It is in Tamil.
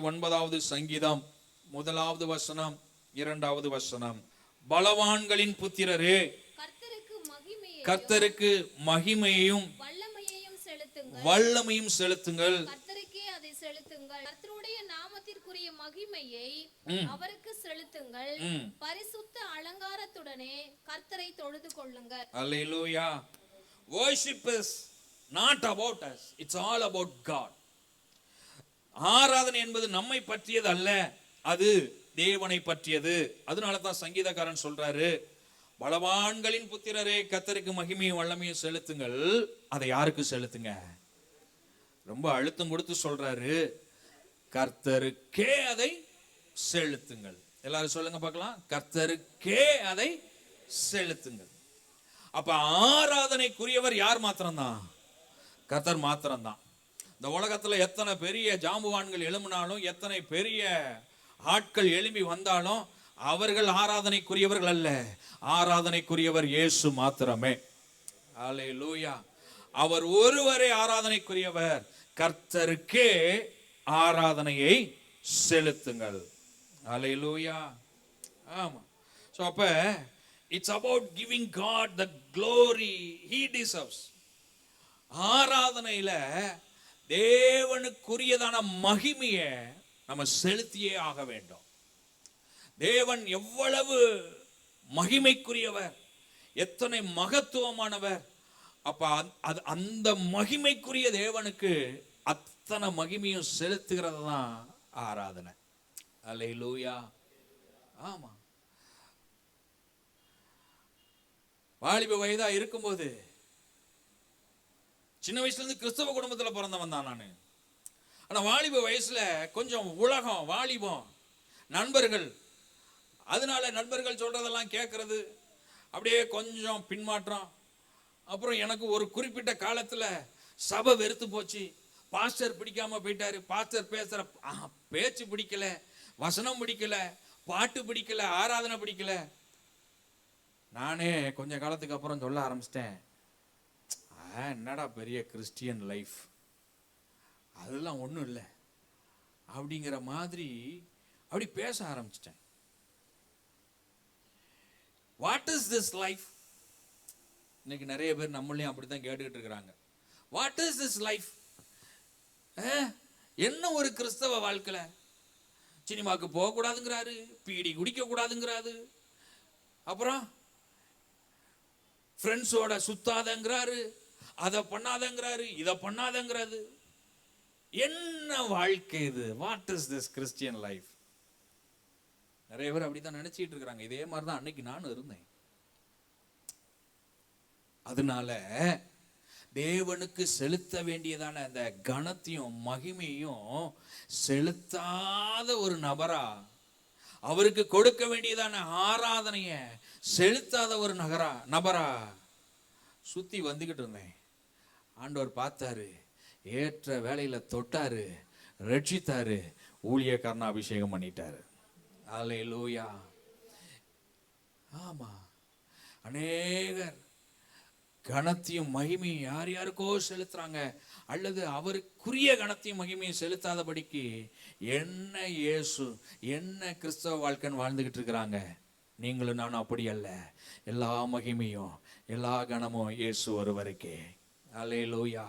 39வது சங்கீதம் 1வது வசனம் 2வது வசனம். பலவான்களின் புத்திரரே, கர்த்தருக்கு மகிமையையும் வல்லமையும் செலுத்துங்கள். கர்த்தருடைய நாமத்திற்குரிய மகிமையை அவருக்கு செலுத்துங்கள். பரிசுத்த அலங்காரத்துடனே கர்த்தரை தொழுது கொள்ளுங்கள். அல்லேலூயா. Worship is not about us, it's all about God. ஆராதனை என்பது நம்மை பற்றியது அல்ல, அது தேவனை பற்றியது. அதனால தான் சங்கீதக்காரன் சொல்றாரு, பலவான்களின் புத்திரரே, கர்த்தருக்கு மகிமையும் வல்லமையும் செலுத்துங்கள். அதை யாருக்கு செலுத்துங்க? ரொம்ப அழுத்தம் கொடுத்து சொல்றாரு, கர்த்தருக்கே அதை செலுத்துங்கள். எல்லாரும் சொல்லுங்க பார்க்கலாம், கர்த்தருக்கே அதை செலுத்துங்கள். அப்ப ஆராதனைக்குரியவர் யார் மாத்திரம்தான்? கர்த்தர் மாத்திரம்தான். இந்த உலகத்துல எத்தனை பெரிய ஜாம்புவான்கள் எழும்பினாலும், எத்தனை பெரிய ஆட்கள் எழும்பி வந்தாலும், அவர்கள் ஆராதனைக்குரியவர்கள் அல்ல. ஆராதனைக்குரியவர் இயேசு மாத்திரமே. அல்லேலூயா. அவர் ஒருவரே ஆராதனைக்குரியவர். கர்த்தருக்கே ஆராதனையை செலுத்துங்கள். அல்லேலூயா. ஆமா. சோ அப்ப it's about giving God the glory he deserves. ஆராதனையில தேவனுக்குரியதான மகிமையை நம்ம செலுத்தியே ஆக வேண்டும். தேவன் எவ்வளவு மகிமைக்குரியவர், எத்தனை மகத்துவமானவர். அப்ப அந்த மகிமைக்குரிய தேவனுக்கு அத்தனை மகிமையும் செலுத்துகிறது தான் ஆராதனை. அல்லேலூயா. ஆமா. வாலிப வயதா இருக்கும்போது, சின்ன வயசுல இருந்து கிறிஸ்தவ குடும்பத்துல பிறந்தவன் தான் நானு. ஆனா வாலிப வயசுல கொஞ்சம் உலகம், வாலிபம், நண்பர்கள், அதனால நண்பர்கள் சொல்றதெல்லாம் கேட்கறது, அப்படியே கொஞ்சம் பின்மாற்றம். அப்புறம் எனக்கு ஒரு குறிப்பிட்ட காலத்துல சபை வெறுத்து போச்சு. பாஸ்டர் பிடிக்காம போயிட்டாரு. பாஸ்டர் பேசுற பேச்சு பிடிக்கல, வசனம் பிடிக்கல, பாட்டு பிடிக்கல, ஆராதனை பிடிக்கல. நானே கொஞ்ச காலத்துக்கு அப்புறம் சொல்ல ஆரம்பிச்சிட்டேன், என்னடா பெரிய கிறிஸ்டியன் லைஃப், அதெல்லாம் ஒன்றும் இல்லை அப்படிங்கிற மாதிரி அப்படி பேச ஆரம்பிச்சிட்டேன். What is this life? இன்னைக்கு நிறைய பேர் நம்மளையும் அப்படித்தான் கேட்டுக்கிட்டு இருக்கிறாங்க. What is this life? என்ன ஒரு கிறிஸ்தவ வாழ்க்கை? சினிமாக்கு போக கூடாதுங்கிறாரு, பீடி குடிக்க கூடாதுங்கிறாரு, அப்புறம் ஃப்ரெண்ட்ஸோட சுத்தாதங்கிறாரு, அதை பண்ணாதங்கிறாரு, இதை பண்ணாதங்கிறாரு. என்ன வாழ்க்கை இது? What is this Christian life? நிறைய பேர் அப்படித்தான் நினைச்சிட்டு இருக்கிறாங்க. இதே மாதிரிதான் அன்னைக்கு நானும் இருந்தேன். அதனால தேவனுக்கு செலுத்த வேண்டியதான அந்த கனத்தையும் மகிமையும் செலுத்தாத ஒரு நபரா, அவருக்கு கொடுக்க வேண்டியதான ஆராதனைய செலுத்தாத ஒரு நபரா சுத்தி வந்துகிட்டு இருந்தேன். ஆண்டவர் பார்த்தாரு, ஏற்ற வேலையில தொட்டாரு, ரட்சித்தாரு, ஊழியக்காரனா அபிஷேகம் பண்ணிட்டாரு. அல்லேலூயா. ஆமா. அநேகர் கனத்தையும் மகிமையும் யார் யாருக்கோ செலுத்துறாங்க, அல்லது அவருக்குரிய கனத்தையும் மகிமையும் செலுத்தாதபடிக்கு என்ன இயேசு, என்ன கிறிஸ்தவ வாழ்க்கைன்னு வாழ்ந்துகிட்டு இருக்கிறாங்க. நீங்களும் நானும் அப்படி அல்ல. எல்லா மகிமையும் எல்லா கனமும் இயேசு ஒருவருக்கே. அல்லேலூயா.